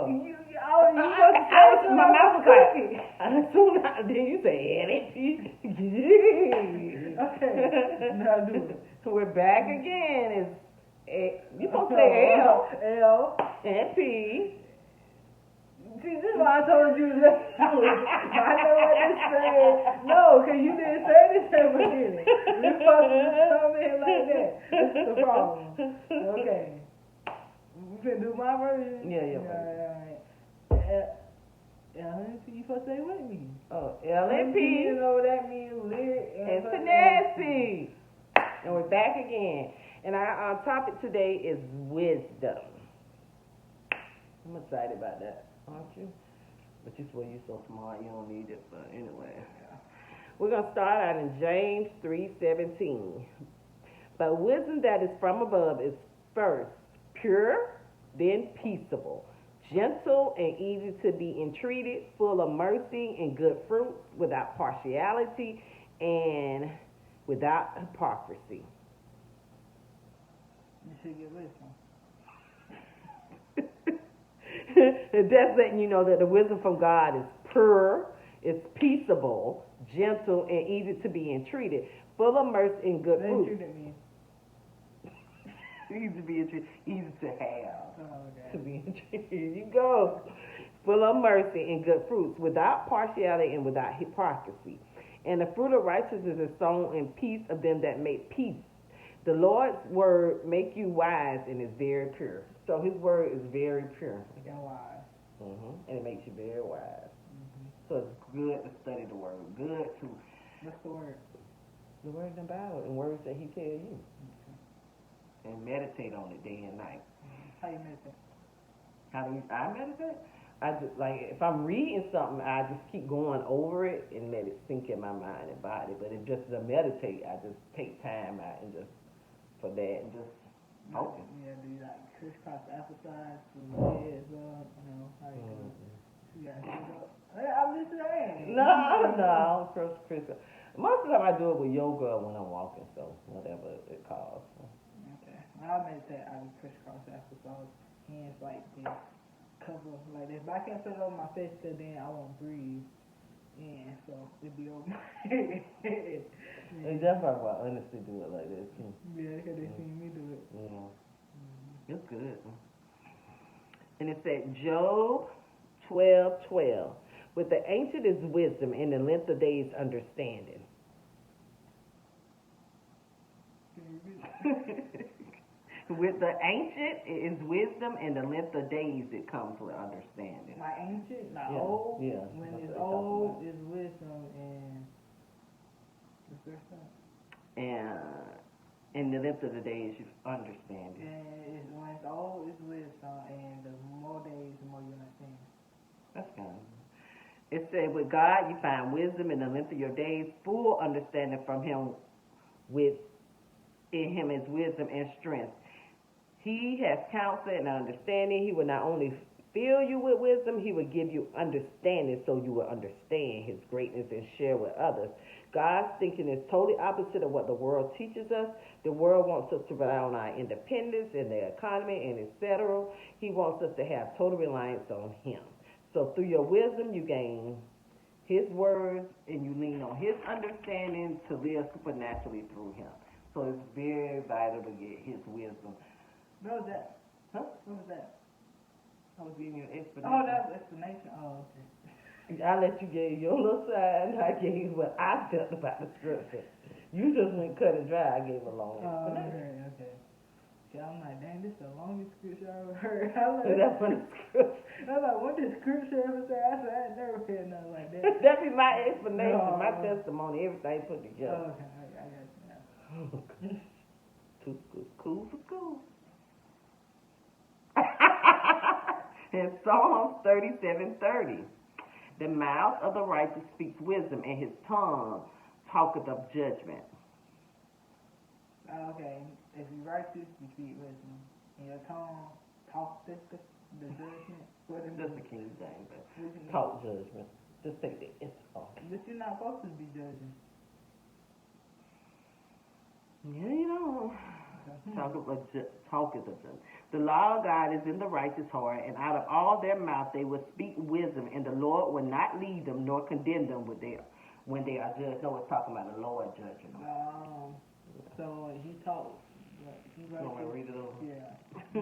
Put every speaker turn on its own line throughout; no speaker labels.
You supposed to say something
my mouth was
cookie.
like, then you say,
Okay, now do it.
We're back again. You supposed to say L.
L.
And P.
See, this is why I told you that. I know what this said. No, because you didn't say this at the beginning. You supposed to come in like that. That's the problem. Okay. You can do my version?
Yeah.
Alright. LNP, you supposed to say with me.
Oh, LNP.
You know what that means, lyric
and Panessie. And we're back again. And our topic today is wisdom. I'm excited about that, aren't you? But you swear you're so smart, you don't need it. But anyway, we're going to start out in James 3:17. But wisdom that is from above is first pure, then peaceable, gentle and easy to be entreated, full of mercy and good fruits, without partiality and without hypocrisy.
You should get wisdom.
That's letting you know that the wisdom from God is pure, it's peaceable, gentle, and easy to be entreated, full of mercy and good fruits.
Entreated means?
Easy to be entreated, easy to have.
Oh, okay.
To be entreated. Here you go. Full of mercy and good fruits, without partiality and without hypocrisy. And the fruit of righteousness is sown in peace of them that make peace. The Lord's word make you wise and is very pure. So his word is very pure.
And wise.
And it makes you very wise.
Mm-hmm.
So it's good to study the word. Good to...
What's the word?
The word in the Bible and words that he tell you.
Okay.
And meditate on it day and night.
How you meditate?
I meditate? I just, like, if I'm reading something, I just keep going over it and let it sink in my mind and body. But if just to meditate, I just take time out and just for that and just focus.
Yeah, do you like crisscross applesauce with legs up? You know, how you do it? You got to do it. I'm just saying.
No, crisscross. Most of the time I do it with yoga when I'm walking, so whatever it calls.
Okay. When I meditate, I do crisscross applesauce. Hands like this. Cover like this. But I can't put it over my face because then I won't breathe. Yeah, so it'd be over my head.
And that's why I honestly do it like this.
Yeah, because they seen me do it.
Yeah. It's good. And it said Job 12:12. With the ancient is wisdom, and the length of days understanding. With the ancient is wisdom, and the length of days it comes with understanding.
My ancient, not old.
Yeah.
When it's old, is wisdom, and what's the rest?
And the length of the days you understand it.
And when it's old, it's wisdom, and the more days, the more you understand.
That's kind of. It said, with God you find wisdom in the length of your days, full understanding from him. In him is wisdom and strength. He has counsel and understanding. He will not only fill you with wisdom, he will give you understanding so you will understand his greatness and share with others. God's thinking is totally opposite of what the world teaches us. The world wants us to rely on our independence and the economy and etc. He wants us to have total reliance on him. So through your wisdom, you gain his words and you lean on his understanding to live supernaturally through him. So it's very vital to get his wisdom.
What was that?
Huh?
What was that?
I was giving you an explanation.
Oh, that was explanation. Oh, okay.
I let you give your little side, and I gave what I felt about the scripture. You just went cut and dry. I gave a long explanation.
Okay. Yeah, I'm like, dang, this is the longest scripture I ever heard. I was like,
That's from the scripture.
I was like, what did scripture ever say? I said, I ain't never heard nothing like that.
That be my explanation, my testimony, everything put together.
Oh, okay, I got you now.
Too cool for school. In Psalms 37:30, the mouth of the righteous speaks wisdom, and his tongue talketh of judgment.
Okay, if you righteous, you speak wisdom. And your tongue talk the judgment. What is
Just the King James, but talk judgment. Just take the it's off.
But you're not supposed to be judging.
Yeah, you know. Talk is a judge. The law of God is in the righteous heart, and out of all their mouth they will speak wisdom, and the Lord will not lead them nor condemn them when they are judged. No, it's talking about the Lord judging them.
So he talks. You
want me to read it over?
Yeah.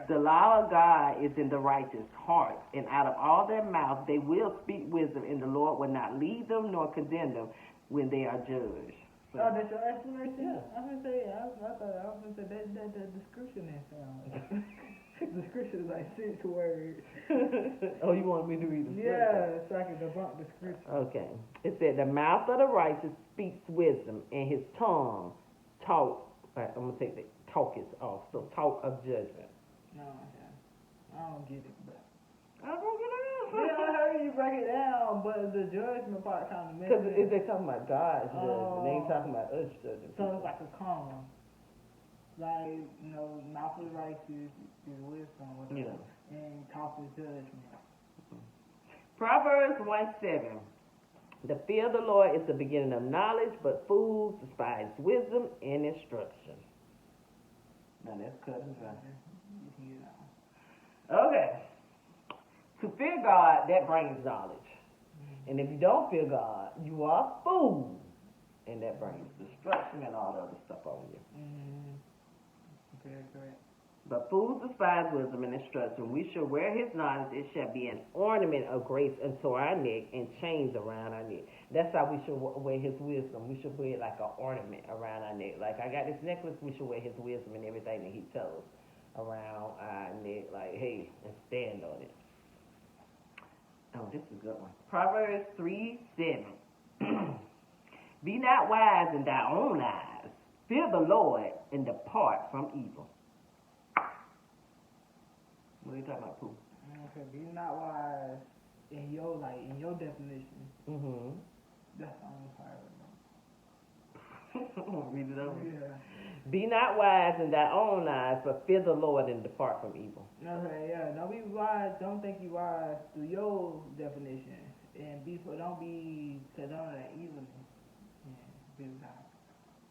The law of God is in the righteous heart, and out of all their mouth they will speak wisdom, and the Lord will not lead them nor condemn them when they are judged. So,
oh, that's your explanation?
Yeah.
I was going to say, that the description is the description is like 6 words.
oh, you want me to read the scripture?
Yeah, so I can debunk the scripture.
Okay. It said, the mouth of the righteous speaks wisdom, and his tongue talk. I'm going to take the talk is off. So talk of judgment.
No, I don't get it, but.
I don't get it.
Yeah, I heard you break it down, but the judgment part kind of makes
sense. Because they're talking about God's judgment. They ain't talking about us judging.
So it's like a comma. Like, mouth of the righteous is wisdom, whatever, and talk is judgment.
Proverbs 1:7. The fear of the Lord is the beginning of knowledge, but fools despise wisdom and instruction. Now that's cut and dry. Okay. To fear God, that brings knowledge. Mm-hmm. And if you don't fear God, you are a fool. And that brings destruction and all the other stuff over you.
Mm-hmm. Okay, correct.
But fools despise wisdom and instruction. We shall wear his knowledge. It shall be an ornament of grace unto our neck and chains around our neck. That's how we should wear his wisdom. We should wear it like an ornament around our neck. Like I got this necklace, we should wear his wisdom and everything that he tells us around our neck. Like, hey, and stand on it. Oh, this is a good one. Proverbs 3:7. Be not wise in thy own eyes. Fear the Lord and depart from evil. What are you talking about, Pooh?
Okay, be not wise in your definition.
Mm-hmm.
That's the only part I remember.
Read it over.
Yeah.
Be not wise in thy own eyes, but fear the Lord and depart from evil.
Okay, yeah. Don't be wise. Don't think you wise through your definition, and don't be condemned at evil.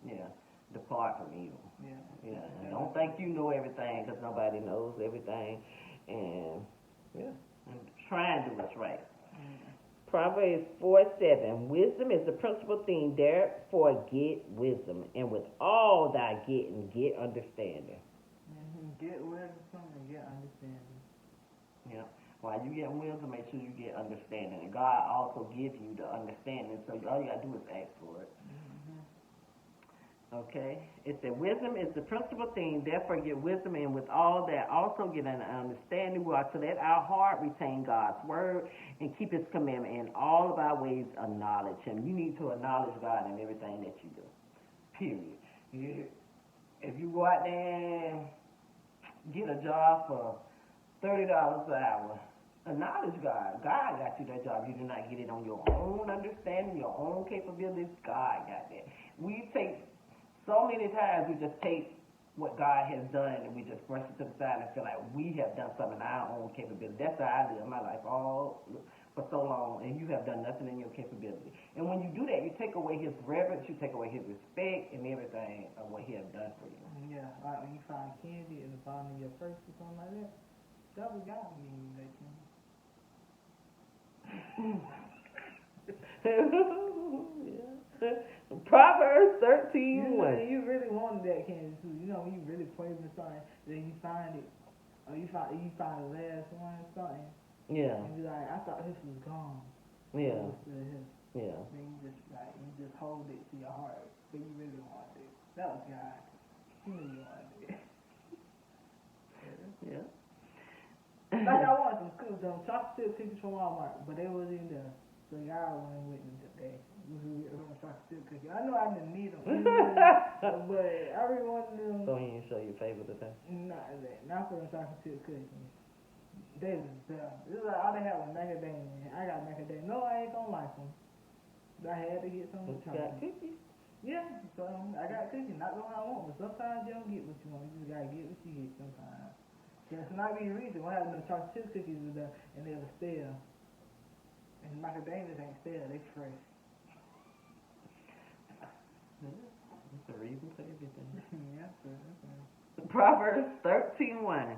Yeah. Depart from evil.
Yeah.
Yeah. And don't think you know everything, because nobody knows everything. And and try and do what's right. Mm-hmm. Proverbs 4:7. Wisdom is the principal thing, therefore get wisdom, and with all thy getting, get understanding.
Mm-hmm. Get wisdom and get understanding.
Yeah. While you get wisdom, make sure you get understanding. And God also gives you the understanding, so all you got to do is ask for it. Okay? It said, wisdom is the principal thing, therefore get wisdom, and with all that also get an understanding. We are to let our heart retain God's word and keep his commandment, and all of our ways acknowledge him. You need to acknowledge God in everything that you do. Period. If you go out there and get a job for $30 an hour, acknowledge God. God got you that job. You do not get it on your own understanding, your own capabilities. God got that. So many times we just take what God has done and we just brush it to the side and feel like we have done something in our own capability. That's how I live my life all for so long, and you have done nothing in your capability. And when you do that, you take away his reverence, you take away his respect and everything of what he has done for you.
Yeah, like when you find candy in the bottom of your purse or something like that, that was God meaning that candy.
Proverbs 13:1.
You really wanted that candy too. When you really play with something, then you find it, or you find the last one or something.
Yeah.
And be like, I thought this was gone.
Yeah.
Yeah. Then you just hold it to your heart, but you really wanted it. That was God. He knew you wanted it.
Yeah.
Like I wanted some chocolate chip cookies from Walmart, but they wasn't even there. So y'all went with me today. Chocolate chip cookies. I know I didn't need them, but I really wanted them.
So you didn't show your favor today?
Not for the chocolate chip cookies. They was there. This is like all they have was macadamia. I got macadamia. No, I ain't gonna like them. But I had to get some chocolate.
You got cookies?
Yeah, so I got cookies. Not the one I want, but sometimes you don't get what you want. You just gotta get what you get sometimes. That's not be the reason. What happened to the chocolate chip cookies was there and they were stale. And macadamias ain't stale, they fresh.
a reason for everything.
Yeah.
Proverbs 13:1.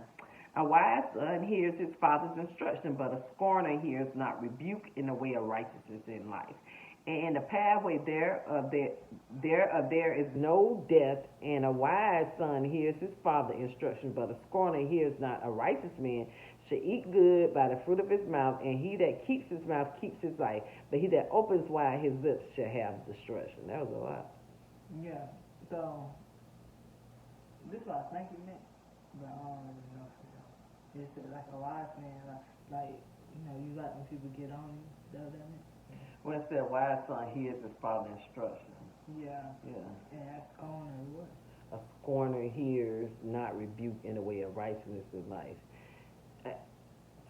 A wise son hears his father's instruction, but a scorner hears not rebuke in the way of righteousness in life. And in the pathway thereof there is no death, and a wise son hears his father's instruction, but a scorner hears not. A righteous man shall eat good by the fruit of his mouth, and he that keeps his mouth keeps his life, but he that opens wide his lips shall have destruction. That was a lot.
Yeah. So this is what I think it meant, but I don't really know for sure. It's like a wise man, like you let when people get on you. That what that meant?
When it said wise son hears his father's instruction.
Yeah.
Yeah.
And that's scorner what?
A scorner hears not rebuke in the way of righteousness in life.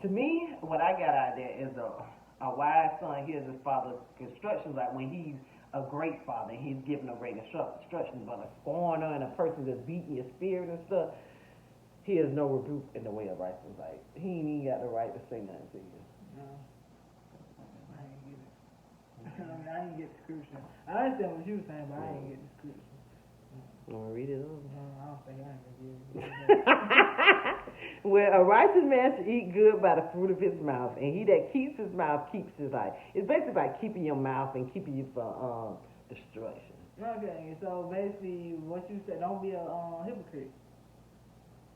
To me, what I got out of there is a wise son hears his father's instructions, like when he's a great father and he's giving a great instructions, but a scorner and a person that's beating your spirit and stuff, he has no rebuke in the way of righteousness. Like, he ain't even got the right to say nothing to you.
No. I ain't get it. I didn't get the scripture. I understand what you were saying, but I didn't get the scripture.
You want to read it over?
I don't think I can get it.
Well, a righteous man should eat good by the fruit of his mouth, and he that keeps his mouth keeps his life. It's basically about keeping your mouth and keeping you from destruction.
Okay, so basically what you said, don't be a hypocrite.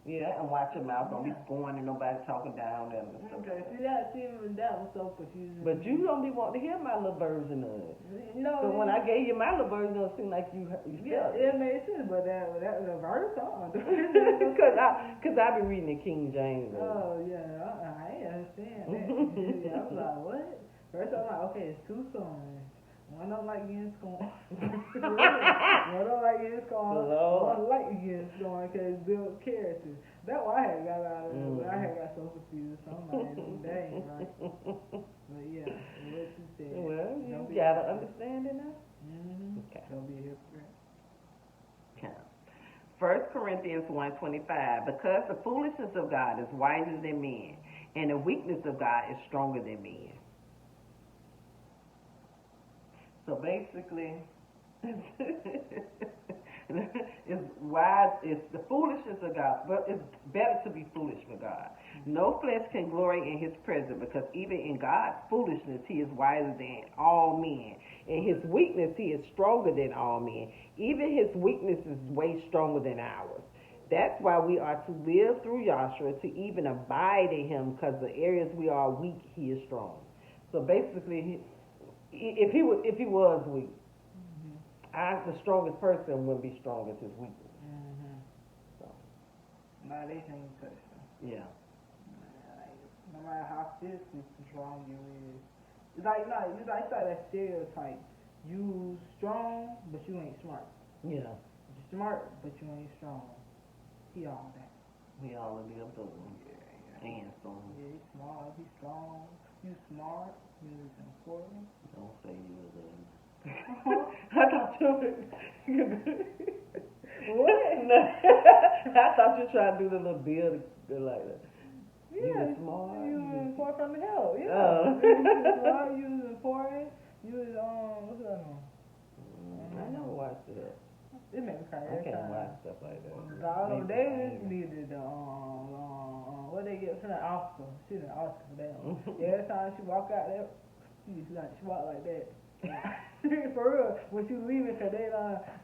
Yeah, and watch your mouth. Don't be scorning nobody talking down there.
Okay, that was so confusing.
But you don't be wanting to hear my little version of it. So when I gave you my little version, it seemed like you
yeah, it made sense, but that was a verse on.
Because I be reading the King James.
Oh, yeah, I ain't understand that. Yeah, I was like, what? First I'm like, okay, it's two songs. One don't like getting scorned. One don't like getting scorned. One like getting scorned because it builds character. That's why I had got out of it. But I had got so confused. So I'm like, that ain't right. But yeah, what you said.
Well, you got to understand it now.
Mm-hmm. Okay. Don't be a hypocrite.
Okay. 1 Corinthians 1:25. Because the foolishness of God is wiser than men, and the weakness of God is stronger than men. So basically, it's wise. It's the foolishness of God, but it's better to be foolish for God. No flesh can glory in His presence, because even in God's foolishness, He is wiser than all men. In His weakness, He is stronger than all men. Even His weakness is way stronger than ours. That's why we are to live through Joshua, to even abide in Him, because the areas we are weak, He is strong. So basically, if he was weak, the strongest person wouldn't be strong as his weakness. So.
No, they can't touch them.
Yeah.
No matter how physically strong you is, it's like that stereotype. You strong, but you ain't smart.
Yeah.
You smart, but you ain't strong. He all that.
We all of the above. Yeah. And strong. Yeah,
he's smart. He's strong. You smart. You is important.
Don't say you was I thought you were... What? I thought you were trying to do the little deal like that.
Yeah,
you was smart.
You was important from the hell. Yeah.
Oh.
You was smart. You was important. You was what's that on?
I never watched it.
It made me cry.
I can't watch stuff like that.
No, they needed the what they get from the Oscar. She did an Oscar for that. Every time she walk out there, she walk like that. For real, when she was leaving, cause they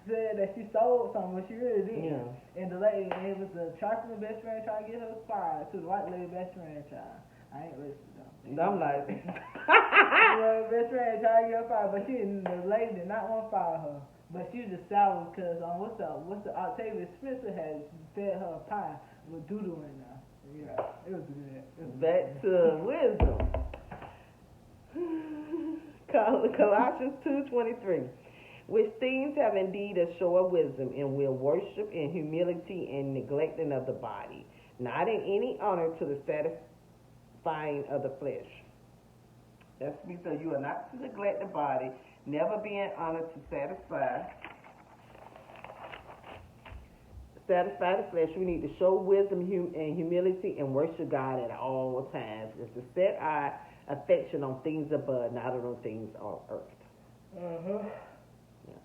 said that she sold something, but she really didn't.
Yeah.
And the lady, it was the chocolate best friend trying to get her fired to the white lady best friend child. I ain't listening though.
I'm like,
the best friend trying to get her fired, but the lady did not want to fire her. But she was just sour because what's the Octavia Spencer had fed her a pie with doodle in there. Yeah, it was good.
Back to wisdom. Colossians 2:23, which things have indeed a show of wisdom, and will worship in humility and neglecting of the body, not in any honor to the satisfying of the flesh. That's because you are not to neglect the body, never being honored to satisfy the flesh. We need to show wisdom and humility and worship God at all times. It's to set our affection on things above, not on things on earth.
Uh-huh.
Yeah.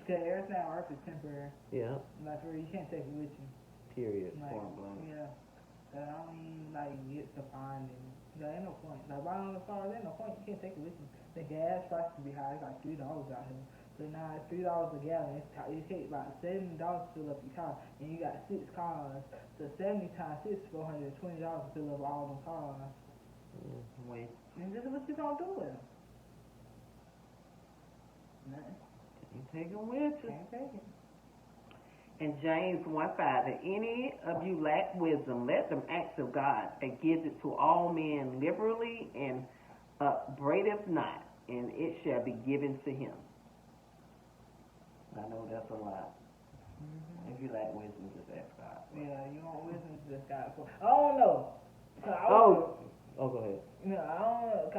Because everything on earth is temporary.
Yeah.
Like, for real, you can't take it with you.
Period.
Like,
Point blank.
yeah. I don't even, like, get to find it. There ain't no point. Like, buying a car, there ain't no point. You can't take it with you. The gas price can be high. It's like $3 out here. So now it's $3 a gallon. It takes about $70 to fill up your car. And you got 6 cars. So 70 times 6 is $420 to fill up all them cars.
Wait.
And this is what you gonna do with them. Nothing.
You take them with you.
Can't take it.
And James 1:5, if any of you lack wisdom, let them ask of God, that gives it to all men liberally and upbraideth not, and it shall be given to him. I know that's a lot.
Mm-hmm.
If you lack wisdom, just ask God.
Yeah, you want wisdom, just got it. I don't know.
Go ahead.
You know, I don't know.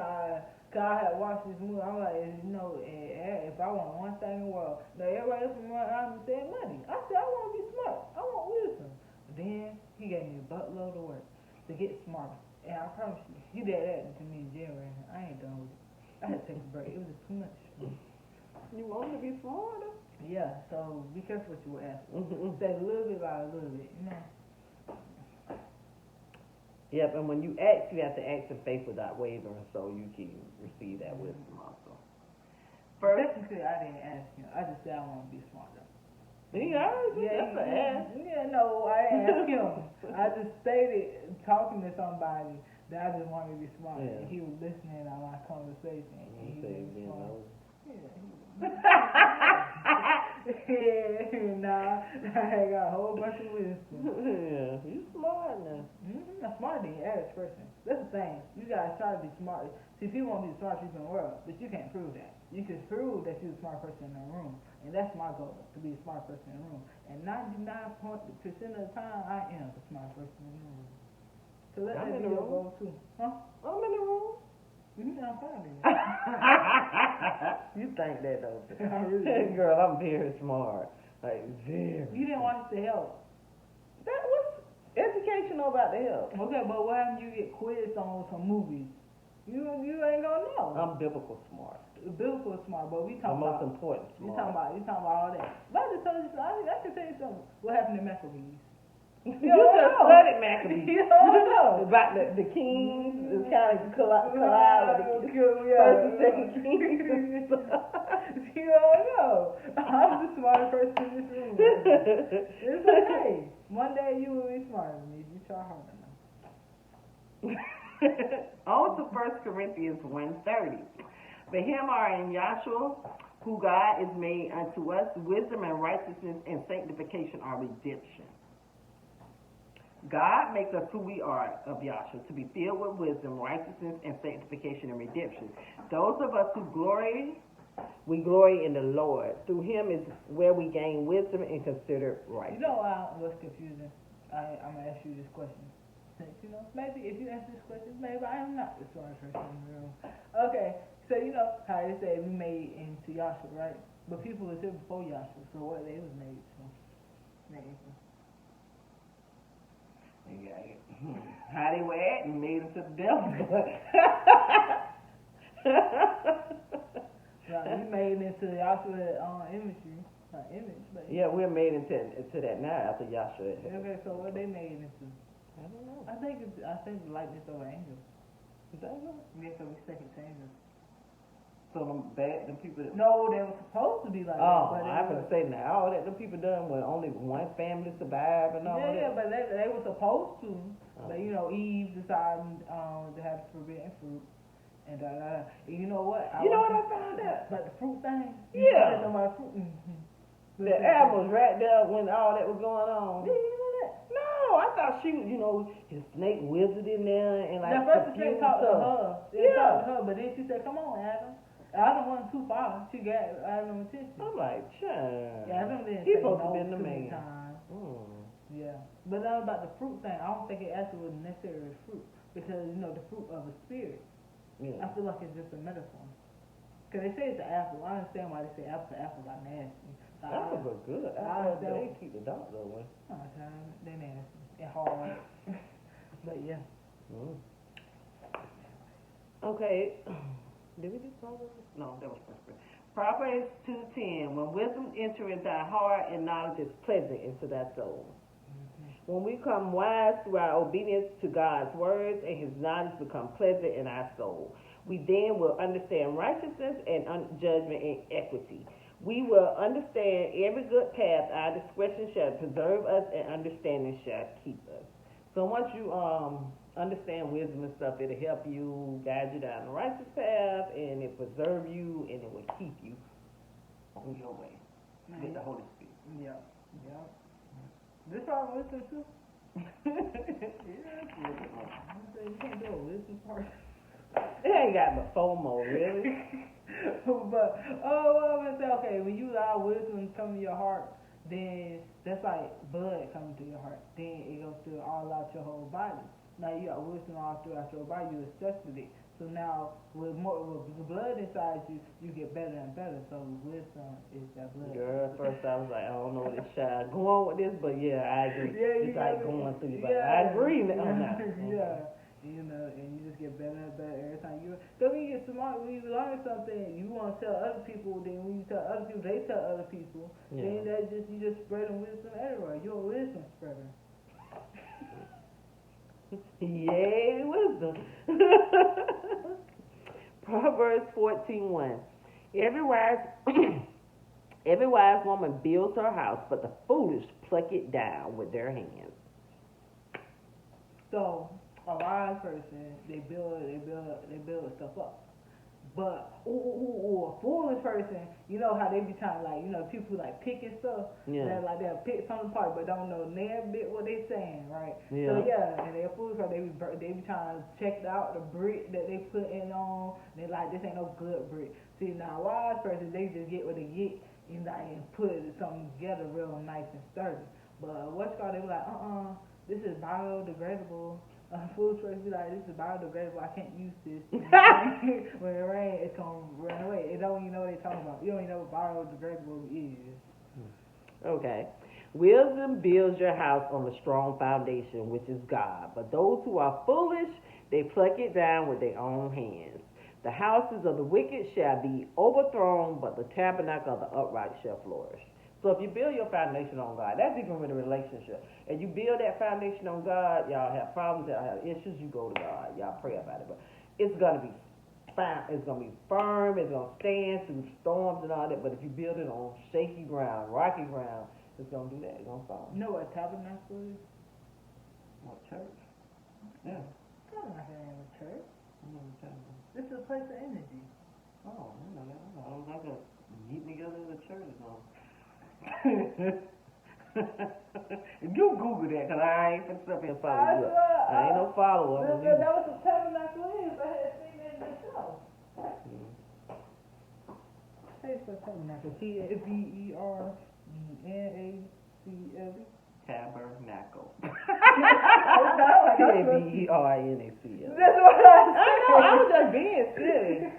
Cause I had watched this movie. I'm like, you know, if I want one thing in the world, now everybody else around me said money. I said I want to be smart. I want wisdom. But then he gave me a buttload of work to get smarter. And I promise you, he did that to me in January. I ain't done with it. I had to take a break. It was just too much.
You want to be smarter?
Yeah. So be careful what you ask. Say a little bit by a little bit. You know.
Yep, and when you ask, you have to ask in faith without wavering, so you can receive that wisdom also. First,
technically, I didn't ask him. I just said I want to be smarter.
Yeah, that's an ask.
Yeah, no, I didn't ask him. I just stated, talking to somebody, that I just wanted to be smarter.
Yeah.
And he was listening on my conversation. And he was smart. Yeah, nah, I got a whole bunch of wisdom.
Yeah, you smart now.
I'm smarter than your average person. That's the thing. You gotta try to be smart. See, people want to be the smartest people in the world, but you can't prove that. You can prove that you're the smart person in the room, and that's my goal, to be the smart person in the room. And 99% of the time, I am the smart person in the room. So let that be your goal too. Huh?
I'm in the room.
I'm fine with
You think that, don't you?
I really do.
Girl, I'm very smart. Like, very.
You didn't watch The Help.
That was educational about The Help.
Okay, but what happens you get quizzed on some movies? You ain't gonna know.
I'm biblical smart.
Biblical smart, but we
The
talking
most
about.
important
You
smart.
talking about all that. But I just told you. I can tell you something. What happened to Maccabees?
You just studied Maccabees.
You don't know.
About the kings, the kind of collide with the first and second kings.
You don't know. I'm the smartest person in this room. It's okay. One day you will be smarter than me if you try hard enough.
On to 1 Corinthians 1:30. For him are in Yahshua, who God is made unto us, wisdom and righteousness and sanctification are redemption. God makes us who we are of Yahshua, to be filled with wisdom, righteousness, and sanctification and redemption. Those of us who glory, we glory in the Lord. Through him is where we gain wisdom and consider right.
You know what's confusing? I'm going to ask you this question. Since, you know, maybe if you answer this question, maybe I am not the smartest person in the room. Okay, so you know how they say we made into Yahshua, right? But people was here before Yahshua, so what they was made to?
How they were acting made them to the devil.
Right, we made it into Yahshua imagery, image. But
yeah, we're made into that now after Yahshua.
Okay, so what they made it into?
I don't know.
I think the likeness of an angel.
Is that right?
Yeah, so we second to angels.
So them people that...
No, they were supposed to be like that. But
I was say now, all that the people done when only one family survived and all that.
Yeah, but they were supposed to. But you know, Eve decided to have forbidden fruit. And you know what? I
found out?
But the fruit thing?
Yeah.
You know about fruit?
The animals right there when all that was going on.
Yeah, you know that?
No, I thought she was, his snake wizard in there and like...
The first thing talked to her. They talked to her, but then she said, come on, Adam. Adam wasn't too far. She got Adam's attention.
I'm like, child.
Adam didn't
He's
say
supposed to
no
be the
too
man.
many times.
Mm.
Yeah. But about the fruit thing, I don't think it actually was necessarily fruit. Because, the fruit of the spirit.
Yeah.
I feel like it's just a metaphor. Because they say it's an apple. I understand why they say apples are nasty.
Apples are good. Apples, they keep the doctor away.
Oh, they're nasty. They're hard. But yeah.
Mm. Okay. Did we do Proverbs? No, that was first. Proverbs 2:10. When wisdom entereth thy heart, and knowledge is pleasant into thy soul. When we become wise through our obedience to God's words, and His knowledge become pleasant in our soul, we then will understand righteousness and judgment and equity. We will understand every good path. Our discretion shall preserve us, and understanding shall keep us. So once you understand wisdom and stuff, it'll help you guide you down the righteous path, and it preserve you, and it will keep you on your way with the Holy Spirit.
Yeah, yeah. This all wisdom too.
Yeah,
You can't do a wisdom part.
it ain't got but FOMO, really.
But I'm gonna say, okay, when you allow wisdom to come to your heart, then that's like blood coming to your heart. Then it goes through all out your whole body. Now you got wisdom all throughout your body. You accepted it. So now with the blood inside you, you get better and better. So wisdom is that blood.
Girl, at first I was like, I don't know what this child going with this, but yeah, I agree.
Yeah,
it's like going through you, but
yeah.
I agree now.
Yeah. You know, and you just get better and better every time you. Because when you get smart, when you learn something, you want to tell other people. Then when you tell other people, they tell other people.
Yeah.
Then you just spreading wisdom everywhere. You're a wisdom spreader.
Yay, wisdom. Proverbs 14:1. Every wise woman builds her house, but the foolish pluck it down with their hands.
So a wise person, they build stuff up. But a foolish person, you know how they be trying to, like, you know, people like picking stuff.
Yeah.
They'll pick something apart, but don't know near bit what they saying, right?
Yeah.
So yeah, and they're foolish because they be trying to check out the brick that they put in on. They like, this ain't no good brick. See, now a wise person, they just get what they get, and put something together real nice and sturdy. But what's called, they be like, this is biodegradable. Foolish person be like, this is biodegradable, I can't use this. When it rains, it's going to run away. They don't even know what they're talking about. You don't even know what biodegradable is.
Okay. Wisdom builds your house on a strong foundation, which is God. But those who are foolish, they pluck it down with their own hands. The houses of the wicked shall be overthrown, but the tabernacle of the upright shall flourish. So if you build your foundation on God, that's even with a relationship. And you build that foundation on God, y'all have problems, y'all have issues, you go to God, y'all pray about it. But it's gonna be fine, it's gonna be firm, it's gonna stand through storms and all that. But if you build it on shaky ground, rocky ground, it's gonna do that. It's gonna fall.
You know what tabernacle is?
What, church? Yeah.
Tabernacle ain't a church. This is a place of energy.
Oh, I know that. I don't like to meet together in the church or something. You Google that, because I ain't finna step here and follow you up. I ain't no follower.
That was the tabernacle is. I had seen it in the show. Hey, for tabernacle. TABERNACLE.
Tabernacle.
TABERNACLE.
That's what I know. I was just being silly.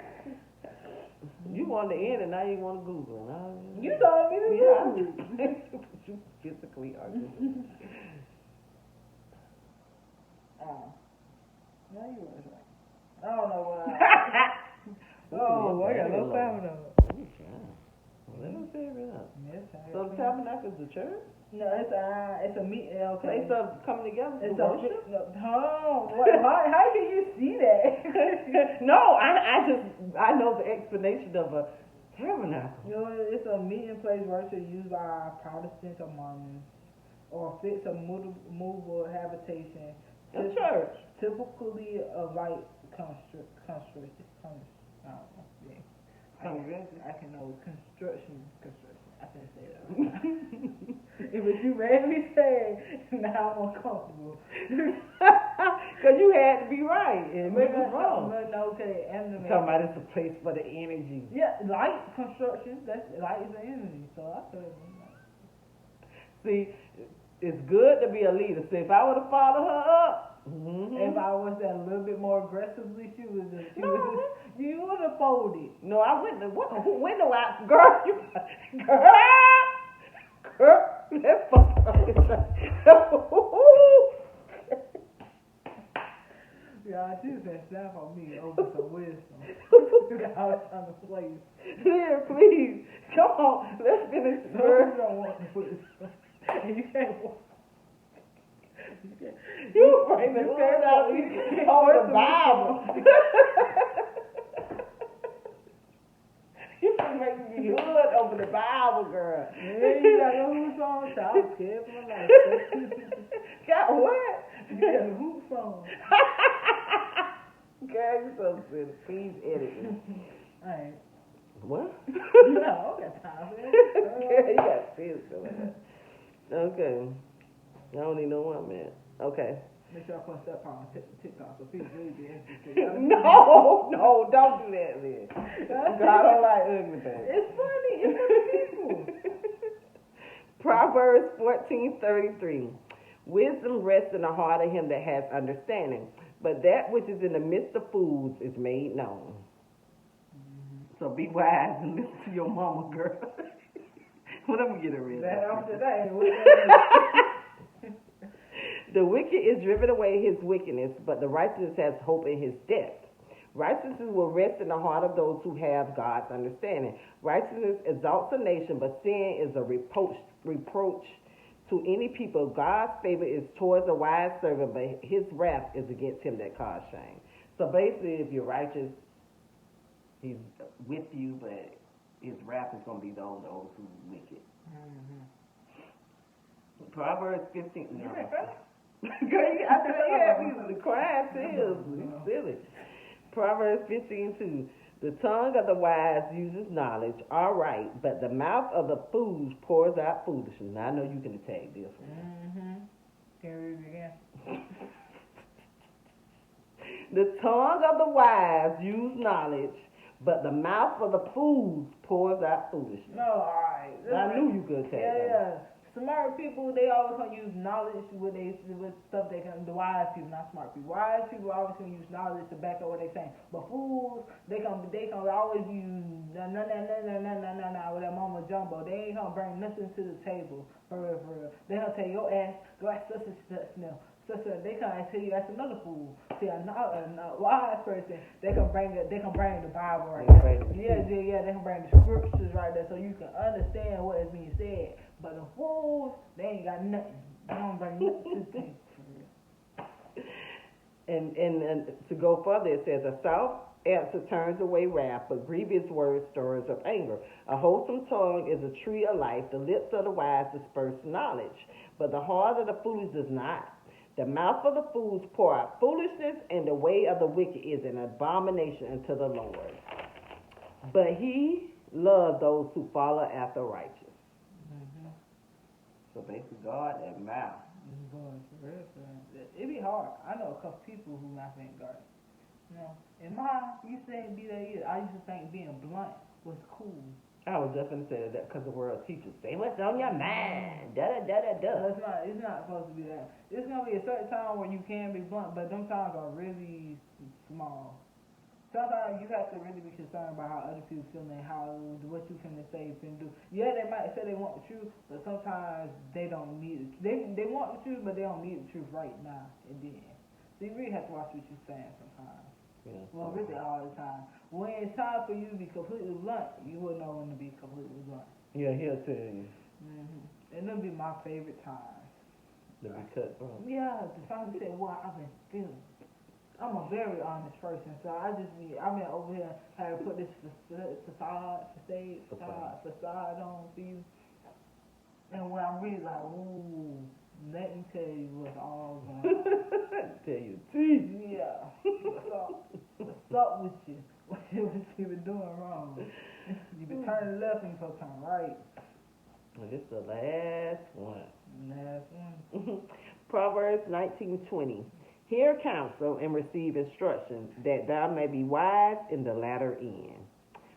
You wanted to end and now you want to Google.
You told me to Google.
You physically are Googling.
Now you was right. I don't know what I got no family on it.
Let me figure it out.
Yes,
So the tabernacle is the church?
No, it's a meeting. Okay.
Place of coming together to worship?
How can you see that?
No, I know the explanation of a tabernacle.
You know, it's a meeting place worship used by Protestants or Mormons, or fixed or movable habitation.
A church.
Typically a light construction. I don't know. Yeah. I can know construction. I can say that. But you made me say it, now I'm uncomfortable.
Because you had to be right, and it was wrong.
But no, okay, anime.
Talking about it's a place for the energy.
Yeah, light construction, that's light is the energy, so I said
See, it's good to be a leader. See, if I would have followed her up,
if I was a little bit more aggressively, you would have folded.
No, I went to who window out, girl. Let's fuck up.
Yeah, y'all, she was saying snap on me over some wisdom. I was trying to play.
Here, please. Come on. Let's finish the
No, you
verse.
don't want wisdom. And you can't want.
You bring the stand out over the Bible. You make me good over the Bible, girl.
Yeah, you got the hoops on. I was scared for my life.
Got what?
You got the hoops on.
Girl, you so silly. Please edit me.
I ain't.
What?
No, I got time for that.
Girl, you got sense. Okay. I don't need no one, man. Okay.
Make sure I post that part on TikTok so people really be interested.
No, don't do that, man. I don't like ugly things.
It's funny. It's for the people.
Proverbs 14:33. Wisdom rests in the heart of him that has understanding, but that which is in the midst of fools is made known. So be wise and listen to your mama, girl. Well, let me get it read.
That after that.
The wicked is driven away his wickedness, but the righteous has hope in his death. Righteousness will rest in the heart of those who have God's understanding. Righteousness exalts a nation, but sin is a reproach to any people. God's favor is towards a wise servant, but his wrath is against him that causes shame. So basically, if you're righteous, he's with you, but his wrath is going to be those who are wicked.
Mm-hmm.
Proverbs 15. No.
Girl,
I said, yeah, he's crying tears. He's silly. Proverbs 15:2. The tongue of the wise uses knowledge, all right, but the mouth of the fools pours out foolishness. Now, I know you can attack this one.
Mm-hmm. Can you read it again?
The tongue of the wise uses knowledge, but the mouth of the fools pours out foolishness.
No, all right.
I knew you could attack that.
Yeah. Smart people, they always gonna use knowledge with stuff they can. The wise people, not smart people. Wise people always gonna use knowledge to back up what they saying. But fools, they can always use nah with that mama jumbo. They ain't gonna bring nothing to the table for real. They gonna tell your ass go ask such and such now. They come and tell you that's another fool. See, a wise person, they can bring the Bible right there. Yeah, they can bring the scriptures right there so you can understand what is being said. But the fools, they ain't got nothing. They don't bring nothing to the table.
And to go further, it says, a soft answer turns away wrath, but grievous words stirs up anger. A wholesome tongue is a tree of life. The lips of the wise disperse knowledge, but the heart of the foolish does not. The mouth of the fools pour out foolishness, and the way of the wicked is an abomination unto the Lord. But he loves those who follow after righteous.
Mm-hmm.
So basically, God, that mouth.
It be hard. I know a couple people who mouth ain't guarded. You know, and mine used to be that either. I used to think being blunt was cool.
I was just going to say that because the world teaches. Say what's on your mind. Da-da-da-da-da.
It's not supposed to be that. It's going to be a certain time where you can be blunt, but them times are really small. Sometimes you have to really be concerned about how other people feel and what you can say, can do. Yeah, they might say they want the truth, but sometimes they don't need it. They want the truth, but they don't need the truth right now and then. So you really have to watch what you're saying sometimes.
Yeah.
Well, really all the time. When it's time for you to be completely blunt, you will know when to be completely blunt.
Yeah, he'll tell you.
Mm-hmm. And it'll be my favorite time.
To be cut from.
Yeah, to finally say what I've been feeling. I'm a very honest person, so I've been over here having to put this facade on for you. And when I'm really like, ooh, let me tell you what's all going on.
Tell you the truth.
Yeah. What's up with you? What you been doing wrong? You been turning left and you supposed to turn right.
Well, this is the last one.
Last one.
Proverbs 19:20. Hear counsel and receive instruction, that thou may be wise in the latter end.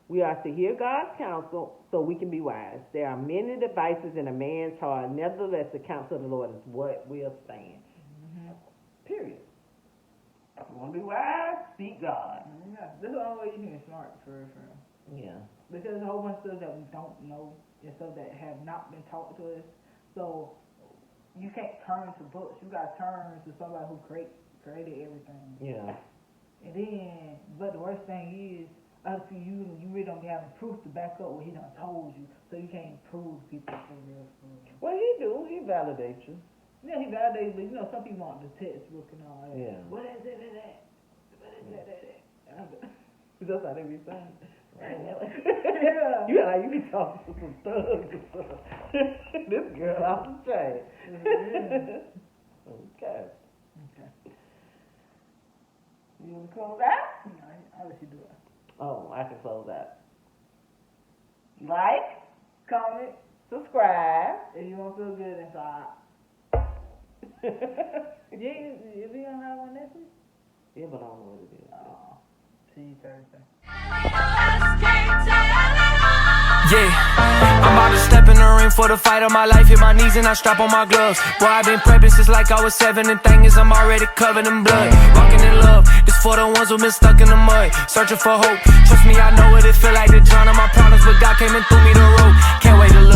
We are to hear God's counsel so we can be wise. There are many devices in a man's heart. Nevertheless, the counsel of the Lord is what will stand.
Mm-hmm.
Period. You want to be wise? Seek God.
Yeah, this is the only way you can be smart, for real.
Yeah.
Because there's a whole bunch of stuff that we don't know and stuff that have not been taught to us. So you can't turn to books. You gotta turn to somebody who created everything.
Yeah.
And then, but the worst thing is, obviously you really don't have proof to back up what he done told you, so you can't prove people for real.
Well, he do. He validates you.
Yeah, he validates, but you know, some people want the textbook and all that.
Yeah.
What is it? What is it?
That's how they be saying.
Yeah.
You like you be talking to some thugs or something. This girl off the chain.
Yeah.
Okay.
Okay.
You wanna close out?
I'll let you do it.
Oh, I can close out. Like,
Comment
subscribe.
if you want to feel good inside. If you don't have one next week?
Yeah, but I don't know what it is.
See you Thursday.
Yeah, I'm about to step in the ring for the fight of my life. Hit my knees and I strap on my gloves. Boy, I've been prepping since like I was 7. And thing is, I'm already covered in blood. Walking in love, this for the ones who been stuck in the mud. Searching for hope. Trust me, I know what it feel like to drown in my problems, but God came and threw me the rope. Can't wait to look